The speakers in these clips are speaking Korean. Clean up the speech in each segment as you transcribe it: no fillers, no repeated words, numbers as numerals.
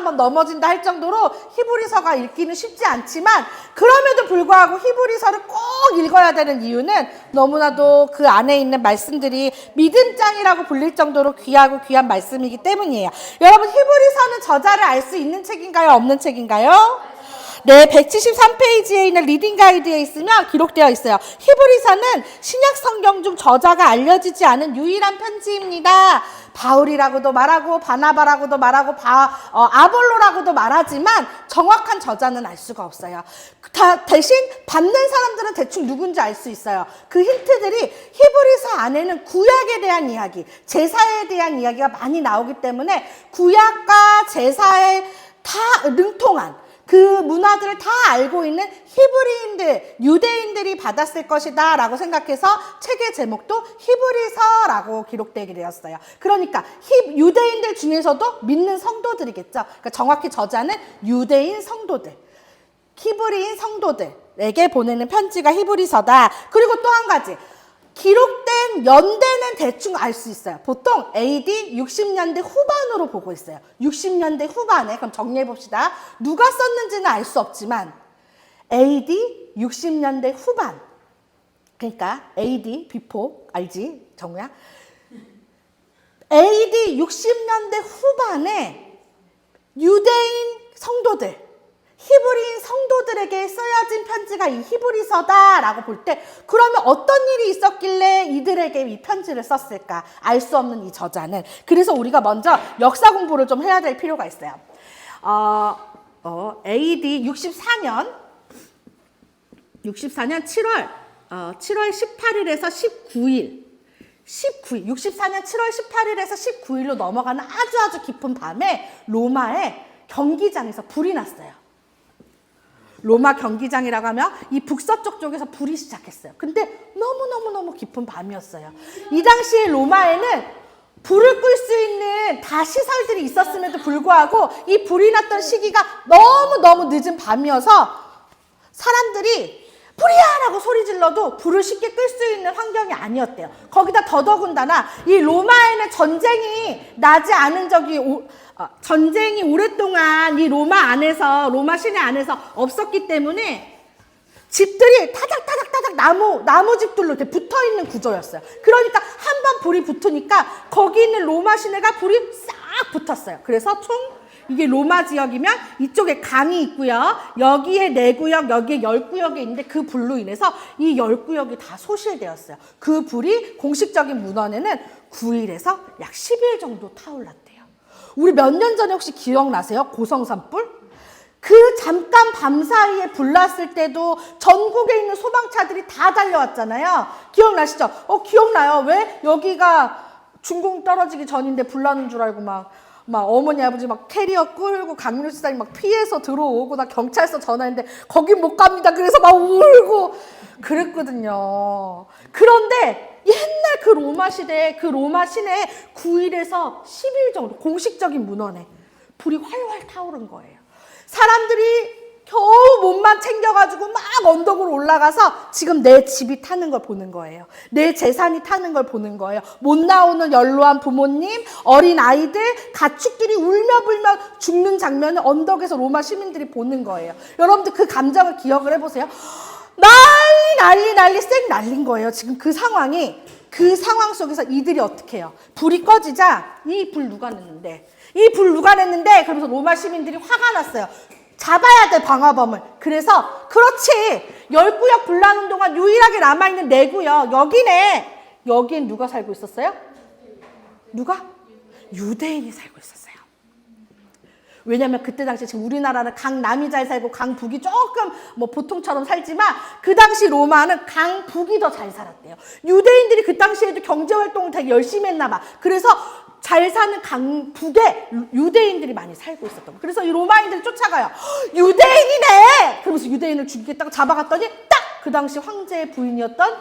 한번 넘어진다 할 정도로 히브리서가 읽기는 쉽지 않지만 그럼에도 불구하고 히브리서를 꼭 읽어야 되는 이유는 너무나도 그 안에 있는 말씀들이 믿음장이라고 불릴 정도로 귀하고 귀한 말씀이기 때문이에요. 여러분, 히브리서는 저자를 알 수 있는 책인가요? 없는 책인가요? 네, 173페이지에 있는 리딩 가이드에 있으면 기록되어 있어요. 히브리서는 신약 성경 중 저자가 알려지지 않은 유일한 편지입니다. 바울이라고도 말하고 바나바라고도 말하고 아볼로라고도 말하지만 정확한 저자는 알 수가 없어요. 대신 받는 사람들은 대충 누군지 알 수 있어요. 그 힌트들이 히브리서 안에는 구약에 대한 이야기, 제사에 대한 이야기가 많이 나오기 때문에 구약과 제사에 다 능통한 그 문화들을 다 알고 있는 히브리인들, 유대인들이 받았을 것이다 라고 생각해서 책의 제목도 히브리서라고 기록되게 되었어요. 그러니까 유대인들 중에서도 믿는 성도들이겠죠. 그러니까 정확히 저자는 유대인 성도들, 히브리인 성도들에게 보내는 편지가 히브리서다. 그리고 또 한 가지, 기록된 연대는 대충 알 수 있어요. 보통 AD 60년대 후반으로 보고 있어요. 60년대 후반에, 그럼 정리해 봅시다. 누가 썼는지는 알 수 없지만 AD 60년대 후반, 그러니까 AD before, 알지 정우야? AD 60년대 후반에 유대인 성도들, 히브리인 성도들에게 쓰여진 편지가 이 히브리서다라고 볼 때 그러면 어떤 일이 있었길래 이들에게 이 편지를 썼을까? 알 수 없는 이 저자는. 그래서 우리가 먼저 역사 공부를 좀 해야 될 필요가 있어요. AD 64년 7월 18일에서 19일 64년 7월 18일에서 19일로 넘어가는 아주 깊은 밤에 로마의 경기장에서 불이 났어요. 로마 경기장이라고 하면 이 북서쪽 쪽에서 불이 시작했어요. 근데 너무 깊은 밤이었어요. 이 당시에 로마에는 불을 끌 수 있는 다 시설들이 있었음에도 불구하고 이 불이 났던 시기가 너무 늦은 밤이어서 사람들이 불이야! 라고 소리 질러도 불을 쉽게 끌 수 있는 환경이 아니었대요. 거기다 더더군다나 이 로마에는 전쟁이 나지 않은 전쟁이 오랫동안 이 로마 시내 안에서 없었기 때문에 집들이 타닥타닥 나무 집들로 이렇게 붙어 있는 구조였어요. 그러니까 한 번 불이 붙으니까 거기 있는 로마 시내가 불이 싹 붙었어요. 그래서 이게 로마 지역이면 이쪽에 강이 있고요. 여기에 4구역, 여기에 10구역이 있는데 그 불로 인해서 이 10구역이 다 소실되었어요. 그 불이 공식적인 문헌에는 9일에서 약 10일 정도 타올랐대요. 우리 몇 년 전에 혹시 기억나세요? 고성산불? 그 잠깐 밤사이에 불났을 때도 전국에 있는 소방차들이 다 달려왔잖아요. 기억나시죠? 기억나요. 왜? 여기가 중공 떨어지기 전인데 불나는 줄 알고 막 어머니 아버지 막 캐리어 끌고 강렬시장이 막 피해서 들어오고 나 경찰서 전화했는데 거긴 못 갑니다. 그래서 막 울고 그랬거든요. 그런데 옛날 그 로마 시대에 그 로마 시내에 9일에서 10일 정도 공식적인 문헌에 불이 활활 타오른 거예요. 사람들이 겨우 몸만 챙겨가지고 막 언덕으로 올라가서 지금 내 집이 타는 걸 보는 거예요. 내 재산이 타는 걸 보는 거예요. 못 나오는 연로한 부모님, 어린 아이들, 가축들이 울며불며 죽는 장면을 언덕에서 로마 시민들이 보는 거예요. 여러분들 그 감정을 기억을 해보세요. 난리 쌩 날린 거예요. 지금 그 상황이. 그 상황 속에서 이들이 어떻게 해요? 불이 꺼지자 이 불 누가 냈는데 그러면서 로마 시민들이 화가 났어요. 잡아야 돼, 방화범을. 그래서 그렇지, 10구역 불나는 동안 유일하게 남아있는 4구역 여기엔 누가 살고 있었어요? 누가? 유대인이 살고 있었어요. 왜냐면 그때 당시 지금 우리나라는 강남이 잘 살고 강북이 조금 보통처럼 살지만 그 당시 로마는 강북이 더 잘 살았대요. 유대인들이 그 당시에도 경제활동을 되게 열심히 했나 봐. 그래서 잘 사는 강북에 유대인들이 많이 살고 있었던 거예요. 그래서 이 로마인들이 쫓아가요. 유대인이네! 그러면서 유대인을 죽이겠다고 잡아갔더니 딱 그 당시 황제의 부인이었던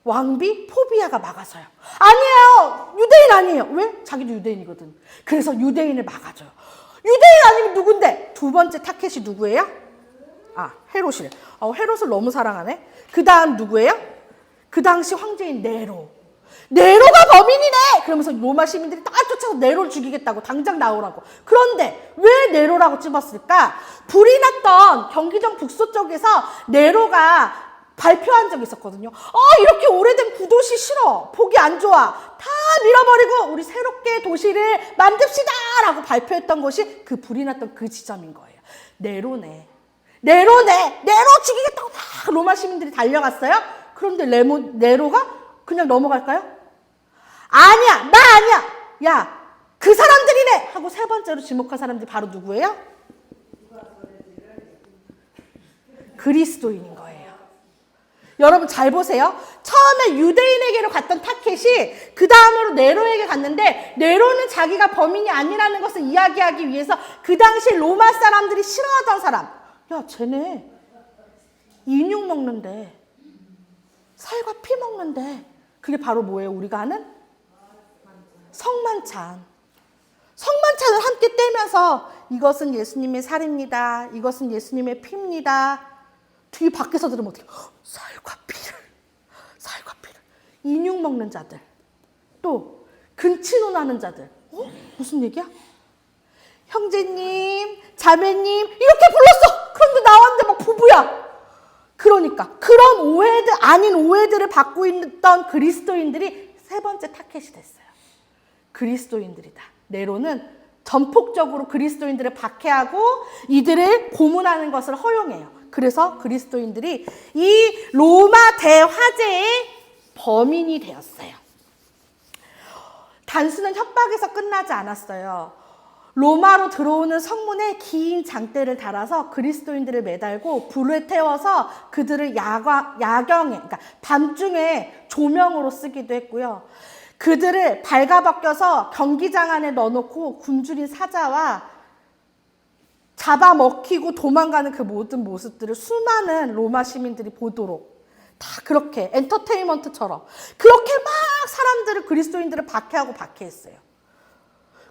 왕비 포비아가 막아서요. 아니에요! 유대인 아니에요. 왜? 자기도 유대인이거든. 그래서 유대인을 막아줘요. 유대인 아니면 누군데? 두 번째 타켓이 누구예요? 헤롯이래. 헤롯을 너무 사랑하네. 그 다음 누구예요? 그 당시 황제인 네로. 네로가 범인이네! 그러면서 로마 시민들이 다 쫓아서 네로를 죽이겠다고 당장 나오라고. 그런데 왜 네로라고 찝었을까? 불이 났던 경기정 북서쪽에서 네로가 발표한 적이 있었거든요. 이렇게 오래된 구도시 싫어. 보기 안 좋아. 다 밀어버리고 우리 새롭게 도시를 만듭시다! 라고 발표했던 것이 그 불이 났던 그 지점인 거예요. 네로네. 네로 죽이겠다고 막 로마 시민들이 달려갔어요. 그런데 네로가 그냥 넘어갈까요? 아니야, 나 아니야. 야, 그 사람들이네 하고 세 번째로 지목한 사람들이 바로 누구예요? 그리스도인인 거예요. 여러분 잘 보세요. 처음에 유대인에게로 갔던 타켓이 그 다음으로 네로에게 갔는데 네로는 자기가 범인이 아니라는 것을 이야기하기 위해서 그 당시 로마 사람들이 싫어하던 사람. 야, 쟤네 인육 먹는데, 살과 피 먹는데, 그게 바로 뭐예요? 우리가 하는 성만찬. 성만찬을 함께 떼면서 이것은 예수님의 살입니다. 이것은 예수님의 피입니다. 뒤 밖에서 들으면 어떻게 살과 피를 인육 먹는 자들, 또 근친혼하는 자들. 무슨 얘기야? 형제님, 자매님 이렇게 불렀어. 그런데 나왔는데 막 부부야. 그러니까 그런 오해들 아닌 오해들을 받고 있던 그리스도인들이 세 번째 타켓이 됐어요. 그리스도인들이다. 네로는 전폭적으로 그리스도인들을 박해하고 이들을 고문하는 것을 허용해요. 그래서 그리스도인들이 이 로마 대화재의 범인이 되었어요. 단순한 협박에서 끝나지 않았어요. 로마로 들어오는 성문에 긴 장대를 달아서 그리스도인들을 매달고 불에 태워서 그들을 야경에, 그러니까 밤중에 조명으로 쓰기도 했고요. 그들을 발가벗겨서 경기장 안에 넣어놓고 굶주린 사자와 잡아먹히고 도망가는 그 모든 모습들을 수많은 로마 시민들이 보도록 다 그렇게 엔터테인먼트처럼 그렇게 막 사람들을 그리스도인들을 박해하고 박해했어요.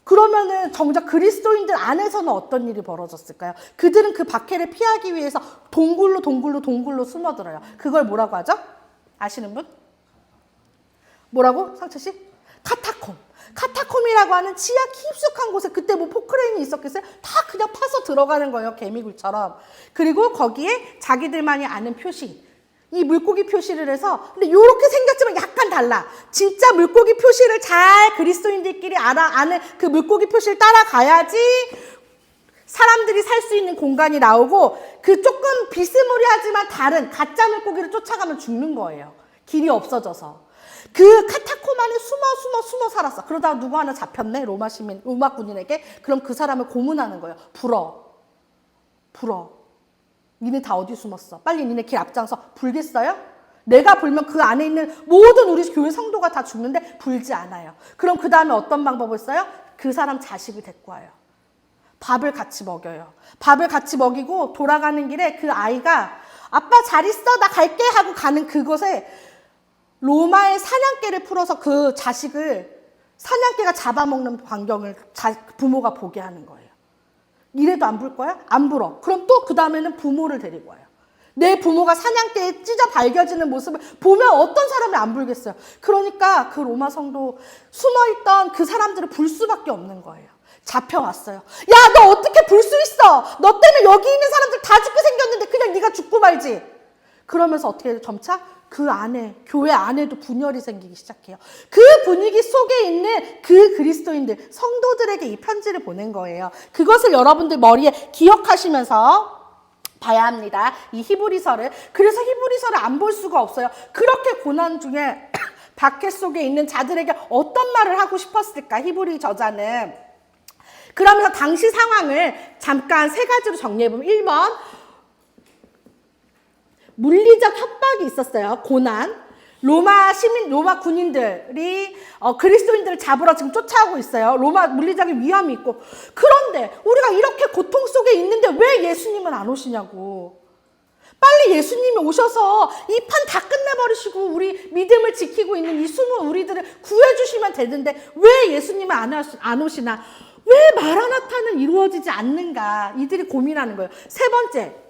그러면은 정작 그리스도인들 안에서는 어떤 일이 벌어졌을까요? 그들은 그 박해를 피하기 위해서 동굴로 숨어들어요. 그걸 뭐라고 하죠? 아시는 분? 뭐라고? 상철씨? 카타콤이라고 하는 지하 깊숙한 곳에 그때 뭐 포크레인이 있었겠어요? 다 그냥 파서 들어가는 거예요. 개미굴처럼. 그리고 거기에 자기들만이 아는 표시, 이 물고기 표시를 해서, 근데 요렇게 생겼지만 약간 달라. 진짜 물고기 표시를 잘 그리스도인들끼리 아는 그 물고기 표시를 따라가야지 사람들이 살 수 있는 공간이 나오고, 그 조금 비스무리하지만 다른 가짜 물고기를 쫓아가면 죽는 거예요. 길이 없어져서. 그 카타콤 안에 숨어 살았어. 그러다가 누구 하나 잡혔네. 로마 군인에게. 그럼 그 사람을 고문하는 거예요. 불어. 니네 다 어디 숨었어? 빨리 니네 길 앞장서. 불겠어요? 내가 불면 그 안에 있는 모든 우리 교회 성도가 다 죽는데 불지 않아요. 그럼 그 다음에 어떤 방법을 써요? 그 사람 자식을 데리고 와요. 밥을 같이 먹여요. 밥을 같이 먹이고 돌아가는 길에 그 아이가 아빠 잘 있어 나 갈게 하고 가는 그곳에 로마의 사냥개를 풀어서 그 자식을 사냥개가 잡아먹는 광경을 부모가 보게 하는 거예요. 이래도 안 불 거야? 안 불어. 그럼 또 그 다음에는 부모를 데리고 와요. 내 부모가 사냥개에 찢어 발겨지는 모습을 보면 어떤 사람이 안 불겠어요. 그러니까 그 로마 성도 숨어있던 그 사람들을 불 수밖에 없는 거예요. 잡혀왔어요. 야, 너 어떻게 불 수 있어? 너 때문에 여기 있는 사람들 다 죽게 생겼는데 그냥 네가 죽고 말지. 그러면서 어떻게 해요? 점차 그 안에, 교회 안에도 분열이 생기기 시작해요. 그 분위기 속에 있는 그 그리스도인들, 성도들에게 이 편지를 보낸 거예요. 그것을 여러분들 머리에 기억하시면서 봐야 합니다. 이 히브리서를. 그래서 히브리서를 안 볼 수가 없어요. 그렇게 고난 중에 박해 속에 있는 자들에게 어떤 말을 하고 싶었을까? 히브리 저자는. 그러면서 당시 상황을 잠깐 세 가지로 정리해보면 1번 물리적 협박이 있었어요. 고난. 로마 군인들이 그리스도인들을 잡으러 지금 쫓아오고 있어요. 로마 물리적인 위험이 있고. 그런데 우리가 이렇게 고통 속에 있는데 왜 예수님은 안 오시냐고. 빨리 예수님이 오셔서 이 판 다 끝내버리시고 우리 믿음을 지키고 있는 이 숨은 우리들을 구해주시면 되는데 왜 예수님은 안 오시나. 왜 마라나타는 이루어지지 않는가. 이들이 고민하는 거예요. 세 번째.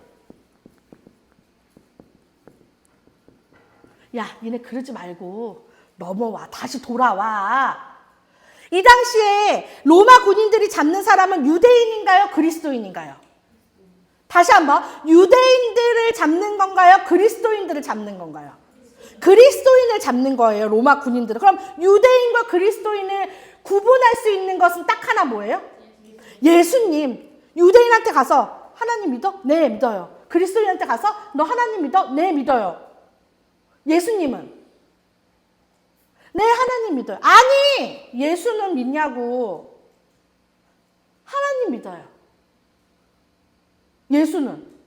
야, 니네 그러지 말고 넘어와. 다시 돌아와. 이 당시에 로마 군인들이 잡는 사람은 유대인인가요? 그리스도인인가요? 다시 한번, 유대인들을 잡는 건가요? 그리스도인들을 잡는 건가요? 그리스도인을 잡는 거예요, 로마 군인들은. 그럼 유대인과 그리스도인을 구분할 수 있는 것은 딱 하나 뭐예요? 예수님. 유대인한테 가서 하나님 믿어? 네, 믿어요. 그리스도인한테 가서 너 하나님 믿어? 네, 믿어요. 예수님은? 네, 하나님 믿어요. 아니, 예수는 믿냐고. 하나님 믿어요. 예수는.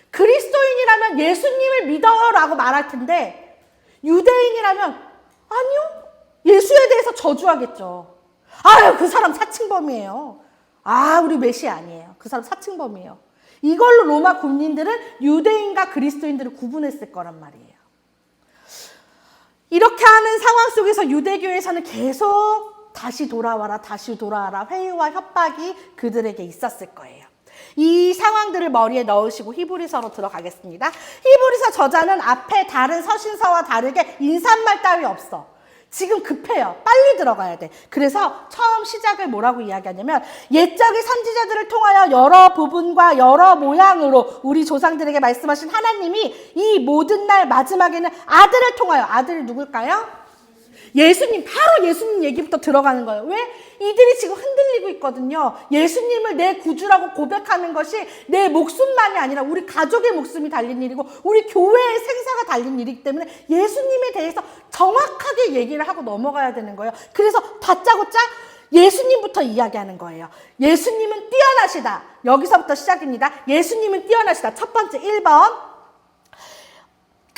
그리스도인이라면 예수님을 믿어요라고 말할 텐데 유대인이라면 아니요. 예수에 대해서 저주하겠죠. 아유, 그 사람 사칭범이에요. 아, 우리 메시아 아니에요. 그 사람 사칭범이에요. 이걸로 로마 군인들은 유대인과 그리스도인들을 구분했을 거란 말이에요. 이렇게 하는 상황 속에서 유대교에서는 계속 다시 돌아와라, 다시 돌아와라 회유와 협박이 그들에게 있었을 거예요. 이 상황들을 머리에 넣으시고 히브리서로 들어가겠습니다. 히브리서 저자는 앞에 다른 서신서와 다르게 인사말 따위 없어. 지금 급해요. 빨리 들어가야 돼. 그래서 처음 시작을 뭐라고 이야기하냐면 옛적의 선지자들을 통하여 여러 부분과 여러 모양으로 우리 조상들에게 말씀하신 하나님이 이 모든 날 마지막에는 아들을 통하여, 아들이 누굴까요? 예수님, 바로 예수님 얘기부터 들어가는 거예요. 왜? 이들이 지금 흔들리고 있거든요. 예수님을 내 구주라고 고백하는 것이 내 목숨만이 아니라 우리 가족의 목숨이 달린 일이고 우리 교회의 생사가 달린 일이기 때문에 예수님에 대해서 정확하게 얘기를 하고 넘어가야 되는 거예요. 그래서 다짜고짜 예수님부터 이야기하는 거예요. 예수님은 뛰어나시다. 여기서부터 시작입니다. 예수님은 뛰어나시다. 첫 번째 1번.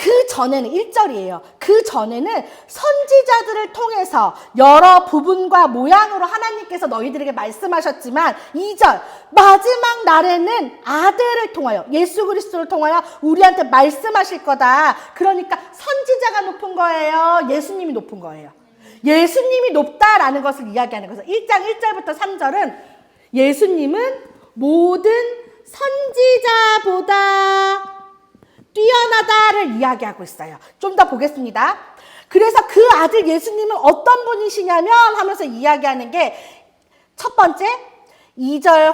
그 전에는 1절이에요. 그 전에는 선지자들을 통해서 여러 부분과 모양으로 하나님께서 너희들에게 말씀하셨지만 2절 마지막 날에는 아들을 통하여 예수 그리스도를 통하여 우리한테 말씀하실 거다. 그러니까 선지자가 높은 거예요? 예수님이 높은 거예요? 예수님이 높다라는 것을 이야기하는 거죠. 1장 1절부터 3절은 예수님은 모든 선지자보다 뛰어나다를 이야기하고 있어요. 좀 더 보겠습니다. 그래서 그 아들 예수님은 어떤 분이시냐면 하면서 이야기하는 게 첫 번째 2절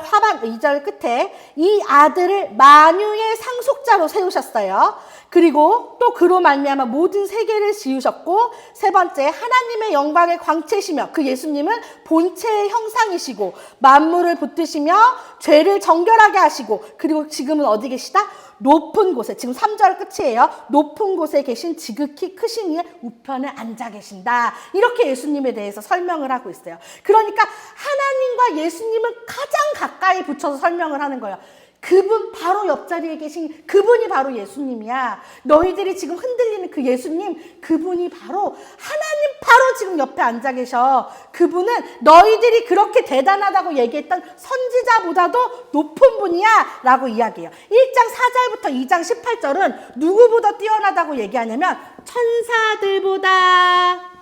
끝에 이 아들을 만유의 상속자로 세우셨어요. 그리고 또 그로 말미암아 모든 세계를 지으셨고 세 번째 하나님의 영광의 광채시며 그 예수님은 본체의 형상이시고 만물을 붙드시며 죄를 정결하게 하시고 그리고 지금은 어디 계시다? 높은 곳에, 지금 3절 끝이에요. 높은 곳에 계신 지극히 크신 이의 우편에 앉아 계신다. 이렇게 예수님에 대해서 설명을 하고 있어요. 그러니까 하나님과 예수님은 가장 가까이 붙여서 설명을 하는 거예요. 그분 바로 옆자리에 계신 그분이 바로 예수님이야. 너희들이 지금 흔들리는 그 예수님, 그분이 바로 하나님 바로 지금 옆에 앉아 계셔. 그분은 너희들이 그렇게 대단하다고 얘기했던 선지자보다도 높은 분이야 라고 이야기해요. 1장 4절부터 2장 18절은 누구보다 뛰어나다고 얘기하냐면 천사들보다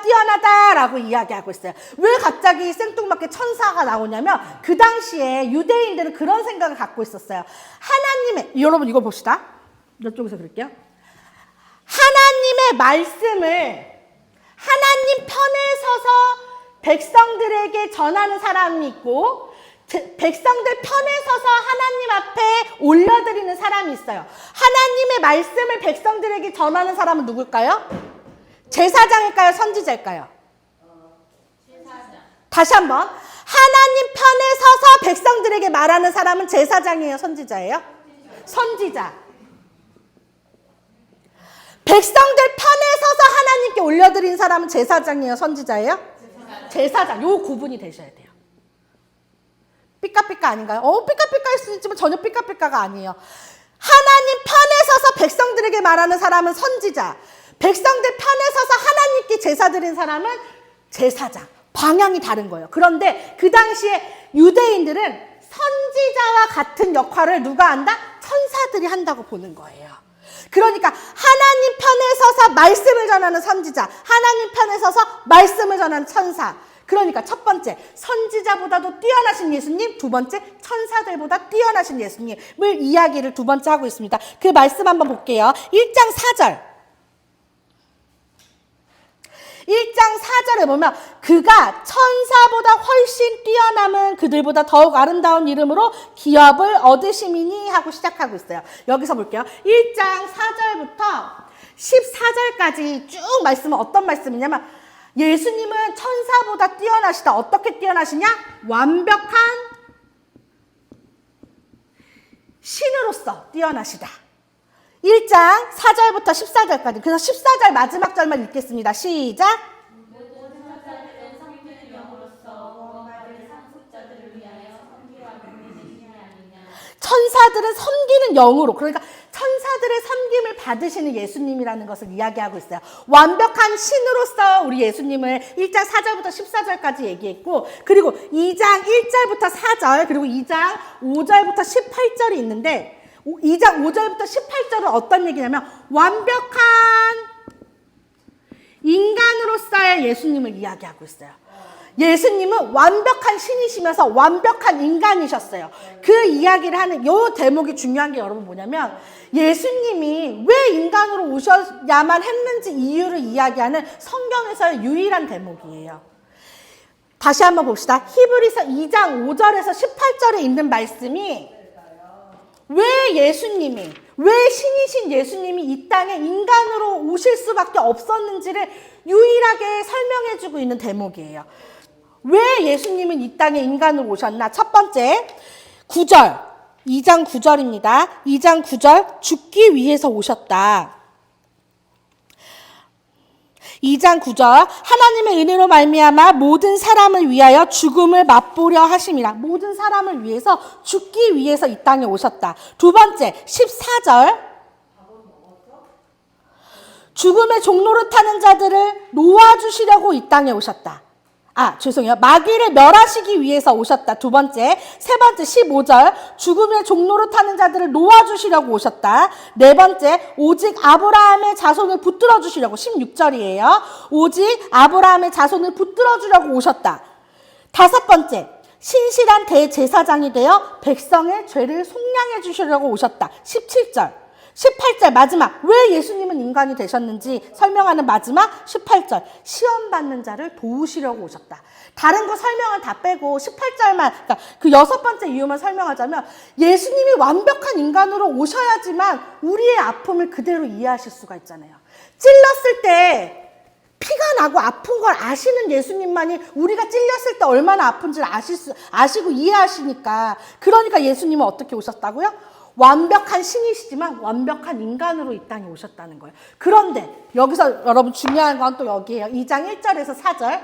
뛰어나다라고 이야기하고 있어요. 왜 갑자기 생뚱맞게 천사가 나오냐면 그 당시에 유대인들은 그런 생각을 갖고 있었어요. 하나님의, 여러분 이거 봅시다. 이쪽에서 그럴게요. 하나님의 말씀을 하나님 편에 서서 백성들에게 전하는 사람이 있고 백성들 편에 서서 하나님 앞에 올려드리는 사람이 있어요. 하나님의 말씀을 백성들에게 전하는 사람은 누굴까요? 제사장일까요? 선지자일까요? 제사장. 다시 한번. 하나님 편에 서서 백성들에게 말하는 사람은 제사장이에요? 선지자예요? 선지자. 백성들 편에 서서 하나님께 올려드린 사람은 제사장이에요? 선지자예요? 제사장. 요 구분이 되셔야 돼요. 삐까삐까 아닌가요? 삐까삐까일 수 있지만 전혀 삐까삐까가 아니에요. 하나님 편에 서서 백성들에게 말하는 사람은 선지자. 백성들 편에 서서 하나님께 제사 드린 사람은 제사장. 방향이 다른 거예요. 그런데 그 당시에 유대인들은 선지자와 같은 역할을 누가 한다? 천사들이 한다고 보는 거예요. 그러니까 하나님 편에 서서 말씀을 전하는 선지자, 하나님 편에 서서 말씀을 전하는 천사. 그러니까 첫 번째, 선지자보다도 뛰어나신 예수님. 두 번째, 천사들보다 뛰어나신 예수님을 이야기를 두 번째 하고 있습니다. 그 말씀 한번 볼게요. 1장 4절. 1장 4절에 보면 그가 천사보다 훨씬 뛰어남은 그들보다 더욱 아름다운 이름으로 기업을 얻으심이니 하고 시작하고 있어요. 여기서 볼게요. 1장 4절부터 14절까지 쭉 말씀은 어떤 말씀이냐면 예수님은 천사보다 뛰어나시다. 어떻게 뛰어나시냐? 완벽한 신으로서 뛰어나시다. 1장 4절부터 14절까지. 그래서 14절 마지막 절만 읽겠습니다. 시작. 천사들은 섬기는 영으로, 그러니까 천사들의 섬김을 받으시는 예수님이라는 것을 이야기하고 있어요. 완벽한 신으로서 우리 예수님을 1장 4절부터 14절까지 얘기했고, 그리고 2장 1절부터 4절, 그리고 2장 5절부터 18절이 있는데 2장 5절부터 18절은 어떤 얘기냐면 완벽한 인간으로서의 예수님을 이야기하고 있어요. 예수님은 완벽한 신이시면서 완벽한 인간이셨어요. 그 이야기를 하는 이 대목이 중요한 게 여러분 뭐냐면 예수님이 왜 인간으로 오셔야만 했는지 이유를 이야기하는 성경에서의 유일한 대목이에요. 다시 한번 봅시다. 히브리서 2장 5절에서 18절에 있는 말씀이 왜 예수님이, 왜 신이신 예수님이 이 땅에 인간으로 오실 수밖에 없었는지를 유일하게 설명해주고 있는 대목이에요. 왜 예수님은 이 땅에 인간으로 오셨나? 첫 번째, 9절, 2장 9절입니다. 2장 9절, 죽기 위해서 오셨다. 2장 9절, 하나님의 은혜로 말미암아 모든 사람을 위하여 죽음을 맛보려 하심이라. 모든 사람을 위해서 죽기 위해서 이 땅에 오셨다. 두 번째, 14절, 죽음의 종로를 타는 자들을 놓아주시려고 이 땅에 오셨다. 죄송해요. 마귀를 멸하시기 위해서 오셨다. 두 번째. 세 번째 15절. 죽음의 종로로 타는 자들을 놓아주시려고 오셨다. 네 번째. 오직 아브라함의 자손을 붙들어 주시려고. 16절이에요. 오직 아브라함의 자손을 붙들어 주려고 오셨다. 다섯 번째. 신실한 대제사장이 되어 백성의 죄를 속량해 주시려고 오셨다. 17절. 18절 마지막. 왜 예수님은 인간이 되셨는지 설명하는 마지막 18절. 시험받는 자를 도우시려고 오셨다. 다른 거 설명을 다 빼고 18절만, 그러니까 그 여섯 번째 이유만 설명하자면 예수님이 완벽한 인간으로 오셔야지만 우리의 아픔을 그대로 이해하실 수가 있잖아요. 찔렀을 때 피가 나고 아픈 걸 아시는 예수님만이 우리가 찔렸을 때 얼마나 아픈지를 아시고 이해하시니까. 그러니까 예수님은 어떻게 오셨다고요? 완벽한 신이시지만 완벽한 인간으로 이 땅에 오셨다는 거예요. 그런데 여기서 여러분 중요한 건 또 여기에요. 2장 1절에서 4절.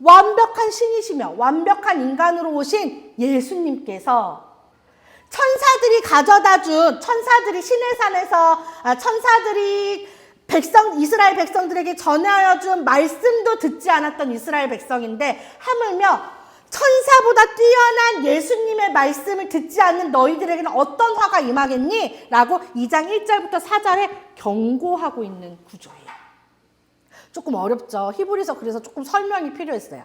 완벽한 신이시며 완벽한 인간으로 오신 예수님께서 천사들이 가져다 준, 천사들이 시내산에서 천사들이 이스라엘 백성들에게 전하여 준 말씀도 듣지 않았던 이스라엘 백성인데 하물며 천사보다 뛰어난 예수님의 말씀을 듣지 않는 너희들에게는 어떤 화가 임하겠니? 라고 2장 1절부터 4절에 경고하고 있는 구조예요. 조금 어렵죠. 히브리서 그래서 조금 설명이 필요했어요.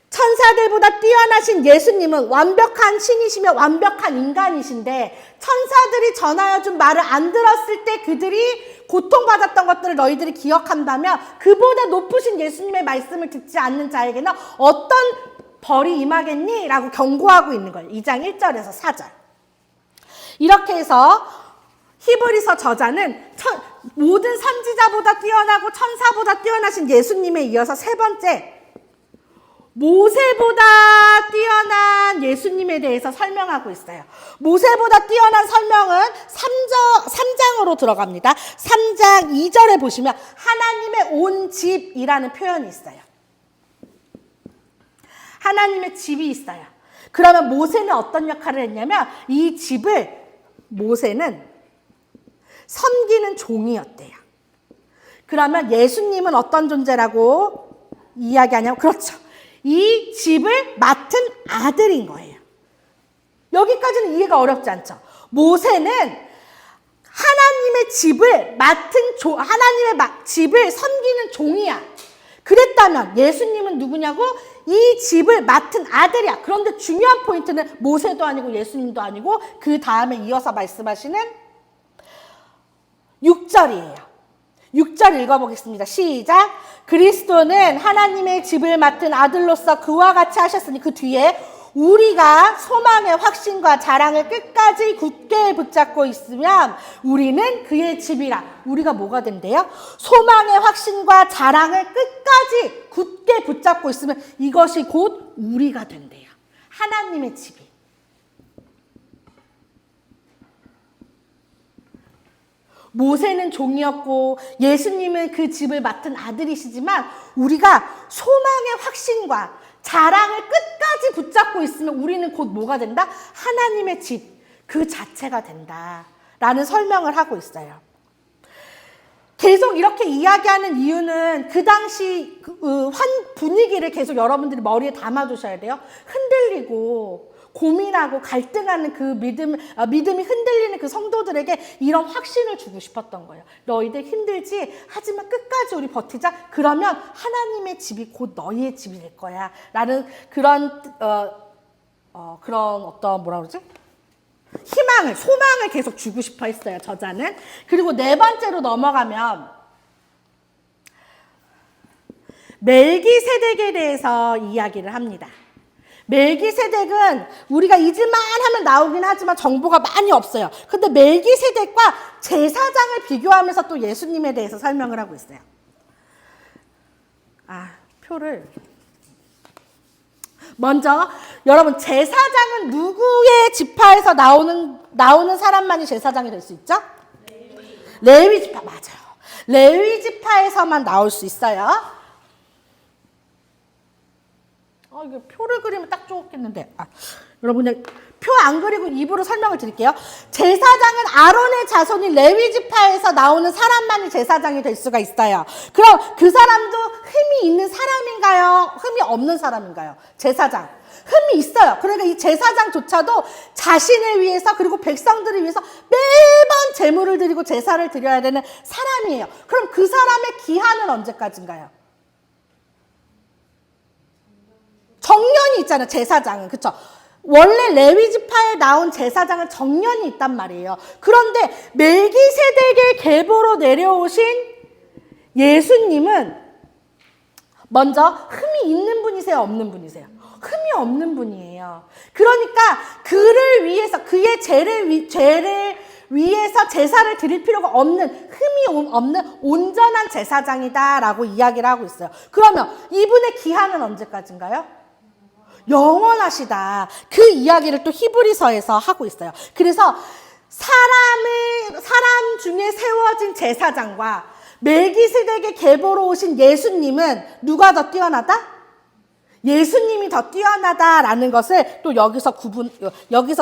천사들보다 뛰어나신 예수님은 완벽한 신이시며 완벽한 인간이신데 천사들이 전하여 준 말을 안 들었을 때 그들이 고통받았던 것들을 너희들이 기억한다면 그보다 높으신 예수님의 말씀을 듣지 않는 자에게는 어떤 벌이 임하겠니? 라고 경고하고 있는 거예요. 2장 1절에서 4절. 이렇게 해서 히브리서 저자는 모든 선지자보다 뛰어나고 천사보다 뛰어나신 예수님에 이어서 세 번째, 모세보다 뛰어난 예수님에 대해서 설명하고 있어요. 모세보다 뛰어난 설명은 3장으로 들어갑니다. 3장 2절에 보시면 하나님의 온 집이라는 표현이 있어요. 하나님의 집이 있어요. 그러면 모세는 어떤 역할을 했냐면 이 집을 모세는 섬기는 종이었대요. 그러면 예수님은 어떤 존재라고 이야기하냐면 그렇죠. 이 집을 맡은 아들인 거예요. 여기까지는 이해가 어렵지 않죠. 모세는 하나님의 집을 하나님의 집을 섬기는 종이야. 그랬다면 예수님은 누구냐고? 이 집을 맡은 아들이야. 그런데 중요한 포인트는 모세도 아니고 예수님도 아니고 그 다음에 이어서 말씀하시는 6절이에요. 6절 읽어보겠습니다. 시작. 그리스도는 하나님의 집을 맡은 아들로서 그와 같이 하셨으니, 그 뒤에 우리가 소망의 확신과 자랑을 끝까지 굳게 붙잡고 있으면 우리는 그의 집이라. 우리가 뭐가 된대요? 소망의 확신과 자랑을 끝까지 굳게 붙잡고 있으면 이것이 곧 우리가 된대요. 하나님의 집이. 모세는 종이었고 예수님은 그 집을 맡은 아들이시지만 우리가 소망의 확신과 자랑을 끝까지 붙잡고 있으면 우리는 곧 뭐가 된다? 하나님의 집 그 자체가 된다 라는 설명을 하고 있어요. 계속 이렇게 이야기하는 이유는 그 당시 분위기를 계속 여러분들이 머리에 담아두셔야 돼요. 흔들리고 고민하고 갈등하는 그 믿음이 흔들리는 그 성도들에게 이런 확신을 주고 싶었던 거예요. 너희들 힘들지? 하지만 끝까지 우리 버티자. 그러면 하나님의 집이 곧 너희의 집이 될 거야. 라는 그런 어떤 뭐라 그러지? 소망을 계속 주고 싶어 했어요, 저자는. 그리고 네 번째로 넘어가면 멜기세덱에 대해서 이야기를 합니다. 멜기세덱은 우리가 잊을만 하면 나오긴 하지만 정보가 많이 없어요. 근데 멜기세덱과 제사장을 비교하면서 또 예수님에 대해서 설명을 하고 있어요. 표를. 먼저 여러분, 제사장은 누구의 지파에서 나오는 사람만이 제사장이 될 수 있죠? 레위 지파. 맞아요. 레위 지파에서만 나올 수 있어요. 이거 표를 그리면 딱 좋겠는데. 여러분들 표 안 그리고 입으로 설명을 드릴게요. 제사장은 아론의 자손인 레위 지파에서 나오는 사람만이 제사장이 될 수가 있어요. 그럼 그 사람도 흠이 있는 사람인가요? 흠이 없는 사람인가요? 제사장. 흠이 있어요. 그러니까 이 제사장조차도 자신을 위해서 그리고 백성들을 위해서 매번 제물을 드리고 제사를 드려야 되는 사람이에요. 그럼 그 사람의 기한은 언제까지인가요? 정년이 있잖아요, 제사장은. 그쵸? 원래 레위 지파에 나온 제사장은 정년이 있단 말이에요. 그런데 멜기세덱의 계보로 내려오신 예수님은 먼저 흠이 있는 분이세요, 없는 분이세요? 흠이 없는 분이에요. 그러니까 그를 위해서, 그의 죄를 위해서 제사를 드릴 필요가 없는, 흠이 없는 온전한 제사장이다라고 이야기를 하고 있어요. 그러면 이분의 기한은 언제까지인가요? 영원하시다. 그 이야기를 또 히브리서에서 하고 있어요. 그래서 사람 중에 세워진 제사장과 멜기세덱의 계보로 오신 예수님은 누가 더 뛰어나다? 예수님이 더 뛰어나다라는 것을 또 여기서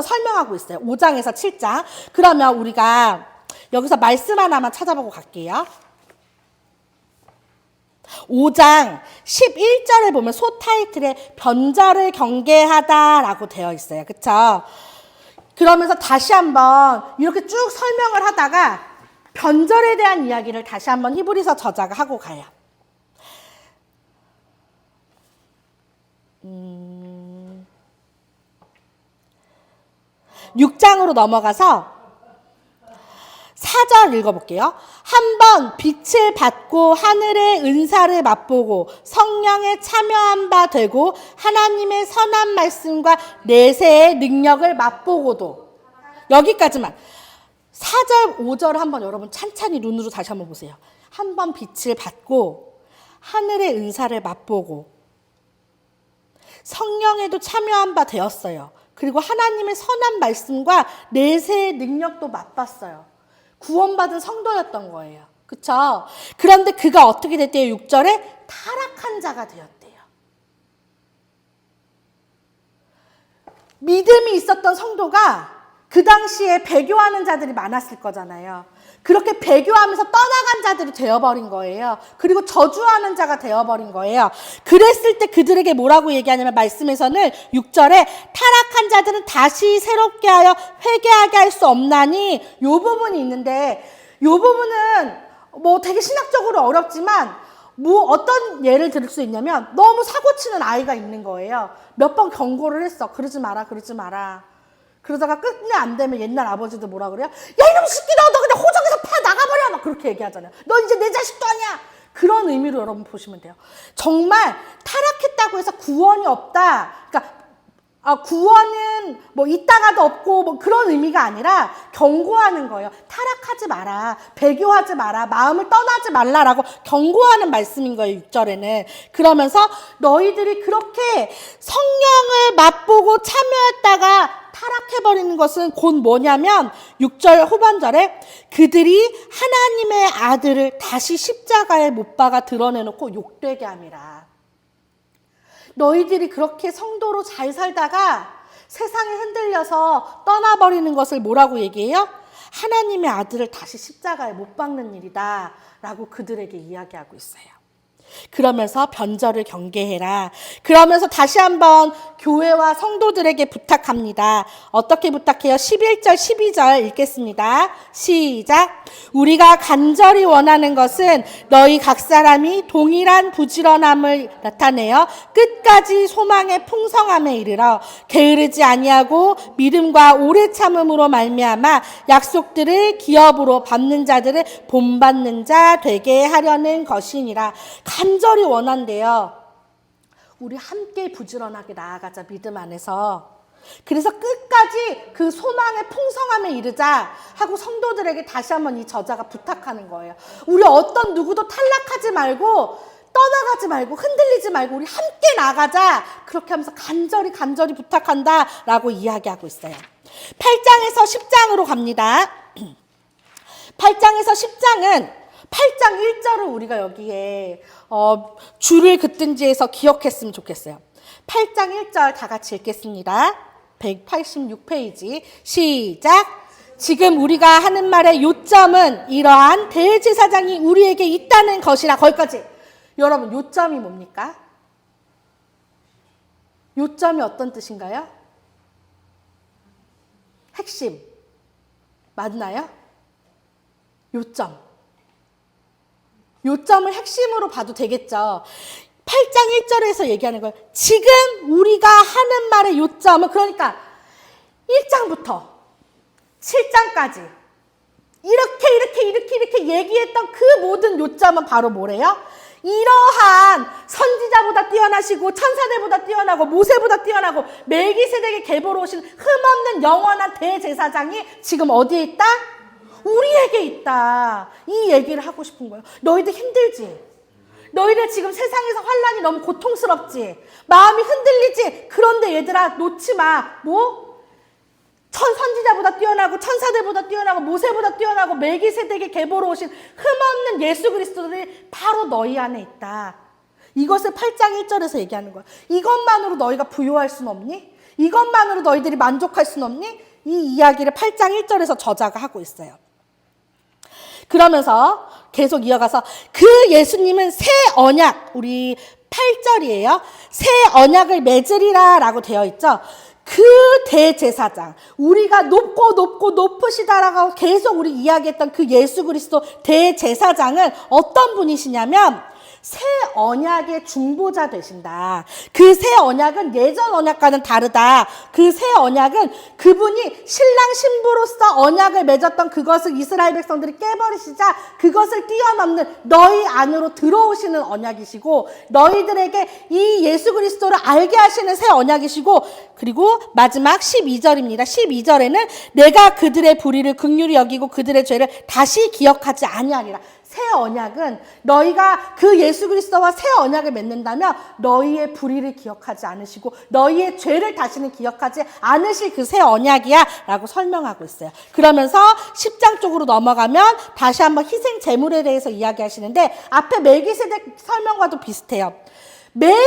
설명하고 있어요. 5장에서 7장. 그러면 우리가 여기서 말씀 하나만 찾아보고 갈게요. 5장 11절에 보면 소타이틀에 변절을 경계하다라고 되어 있어요. 그쵸? 그러면서 다시 한번 이렇게 쭉 설명을 하다가 변절에 대한 이야기를 다시 한번 히브리서 저자가 하고 가요. 6장으로 넘어가서 4절 읽어볼게요. 한번 빛을 받고 하늘의 은사를 맛보고 성령에 참여한 바 되고 하나님의 선한 말씀과 내세의 능력을 맛보고도. 여기까지만. 4절, 5절 한번 여러분 찬찬히 눈으로 다시 한번 보세요. 한번 빛을 받고 하늘의 은사를 맛보고 성령에도 참여한 바 되었어요. 그리고 하나님의 선한 말씀과 내세의 능력도 맛봤어요. 구원받은 성도였던 거예요. 그쵸? 그런데 그가 어떻게 됐대요? 6절에 타락한 자가 되었대요. 믿음이 있었던 성도가 그 당시에 배교하는 자들이 많았을 거잖아요. 그렇게 배교하면서 떠나간 자들이 되어버린 거예요. 그리고 저주하는 자가 되어버린 거예요. 그랬을 때 그들에게 뭐라고 얘기하냐면 말씀에서는 6절에 타락한 자들은 다시 새롭게 하여 회개하게 할 수 없나니 요 부분이 있는데 요 부분은 뭐 되게 신학적으로 어렵지만 어떤 예를 들을 수 있냐면 너무 사고치는 아이가 있는 거예요. 몇 번 경고를 했어. 그러지 마라, 그러지 마라. 그러다가 끝내 안 되면 옛날 아버지들 뭐라 그래요? 야, 이놈 새끼다! 너 그냥 호적에서 파 나가버려! 막 그렇게 얘기하잖아요. 너 이제 내 자식도 아니야! 그런 의미로 여러분 보시면 돼요. 정말 타락했다고 해서 구원이 없다. 그러니까 구원은 뭐 있다가도 없고 뭐 그런 의미가 아니라 경고하는 거예요. 타락하지 마라. 배교하지 마라. 마음을 떠나지 말라라고 경고하는 말씀인 거예요. 6절에는. 그러면서 너희들이 그렇게 성령을 맛보고 참여했다가 타락해버리는 것은 곧 뭐냐면 6절 후반절에 그들이 하나님의 아들을 다시 십자가에 못 박아 드러내놓고 욕되게 함이라. 너희들이 그렇게 성도로 잘 살다가 세상에 흔들려서 떠나버리는 것을 뭐라고 얘기해요? 하나님의 아들을 다시 십자가에 못 박는 일이다 라고 그들에게 이야기하고 있어요. 그러면서 변절을 경계해라. 그러면서 다시 한번 교회와 성도들에게 부탁합니다. 어떻게 부탁해요? 11절, 12절 읽겠습니다. 시작. 우리가 간절히 원하는 것은 너희 각 사람이 동일한 부지런함을 나타내어 끝까지 소망의 풍성함에 이르러 게으르지 아니하고 믿음과 오래 참음으로 말미암아 약속들을 기업으로 받는 자들을 본받는 자 되게 하려는 것이니라. 간절히 원한대요. 우리 함께 부지런하게 나아가자, 믿음 안에서. 그래서 끝까지 그 소망의 풍성함에 이르자 하고 성도들에게 다시 한번 이 저자가 부탁하는 거예요. 우리 어떤 누구도 탈락하지 말고 떠나가지 말고 흔들리지 말고 우리 함께 나가자. 그렇게 하면서 간절히 부탁한다라고 이야기하고 있어요. 8장에서 10장으로 갑니다. 8장에서 10장은 8장 1절을 우리가 여기에 줄을 긋든지에서 기억했으면 좋겠어요. 8장 1절 다 같이 읽겠습니다. 186페이지 시작. 지금 우리가 하는 말의 요점은 이러한 대제사장이 우리에게 있다는 것이라. 거기까지. 여러분 요점이 뭡니까? 요점이 어떤 뜻인가요? 핵심 맞나요? 요점을 핵심으로 봐도 되겠죠. 8장 1절에서 얘기하는 거예요. 지금 우리가 하는 말의 요점은 그러니까 1장부터 7장까지 이렇게 얘기했던 그 모든 요점은 바로 뭐래요? 이러한 선지자보다 뛰어나시고 천사들보다 뛰어나고 모세보다 뛰어나고 멜기세덱의 계보로 오신 흠없는 영원한 대제사장이 지금 어디에 있다? 우리에게 있다. 이 얘기를 하고 싶은 거예요. 너희들 힘들지? 너희들 지금 세상에서 환난이 너무 고통스럽지? 마음이 흔들리지? 그런데 얘들아 놓지 마. 선지자보다 뛰어나고 천사들보다 뛰어나고 모세보다 뛰어나고 멜기세덱의 계보로 오신 흠없는 예수 그리스도들이 바로 너희 안에 있다. 이것을 8장 1절에서 얘기하는 거야. 이것만으로 너희가 부요할 순 없니? 이것만으로 너희들이 만족할 순 없니? 이 이야기를 8장 1절에서 저자가 하고 있어요. 그러면서 계속 이어가서 그 예수님은 새 언약, 우리 8절이에요. 새 언약을 맺으리라 라고 되어 있죠. 그 대제사장, 우리가 높으시다라고 계속 우리 이야기했던 그 예수 그리스도 대제사장은 어떤 분이시냐면 새 언약의 중보자 되신다. 그 새 언약은 예전 언약과는 다르다. 그 새 언약은 그분이 신랑 신부로서 언약을 맺었던 그것을 이스라엘 백성들이 깨버리시자 그것을 뛰어넘는 너희 안으로 들어오시는 언약이시고 너희들에게 이 예수 그리스도를 알게 하시는 새 언약이시고 그리고 마지막 12절입니다. 12절에는 내가 그들의 불의를 긍휼히 여기고 그들의 죄를 다시 기억하지 아니하리라. 새 언약은 너희가 그 예수 그리스도와 새 언약을 맺는다면 너희의 불의를 기억하지 않으시고 너희의 죄를 다시는 기억하지 않으실 그 새 언약이야 라고 설명하고 있어요. 그러면서 10장 쪽으로 넘어가면 다시 한번 희생 제물에 대해서 이야기하시는데 앞에 멜기세덱 설명과도 비슷해요. 매년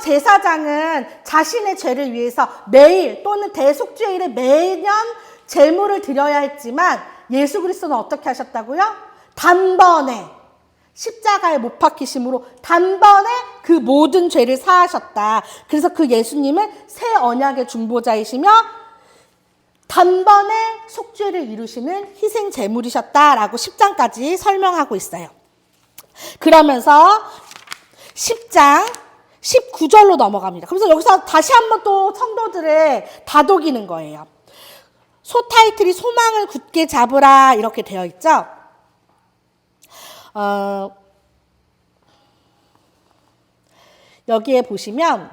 제사장은 자신의 죄를 위해서 매일 또는 대속죄일에 매년 제물을 드려야 했지만 예수 그리스도는 어떻게 하셨다고요? 단번에 십자가에 못 박히심으로 단번에 그 모든 죄를 사하셨다. 그래서 그 예수님은 새 언약의 중보자이시며 단번에 속죄를 이루시는 희생 제물이셨다라고 10장까지 설명하고 있어요. 그러면서 10장 19절로 넘어갑니다. 그래서 여기서 다시 한번 또 성도들을 다독이는 거예요. 소 타이틀이 소망을 굳게 잡으라 이렇게 되어 있죠. 여기에 보시면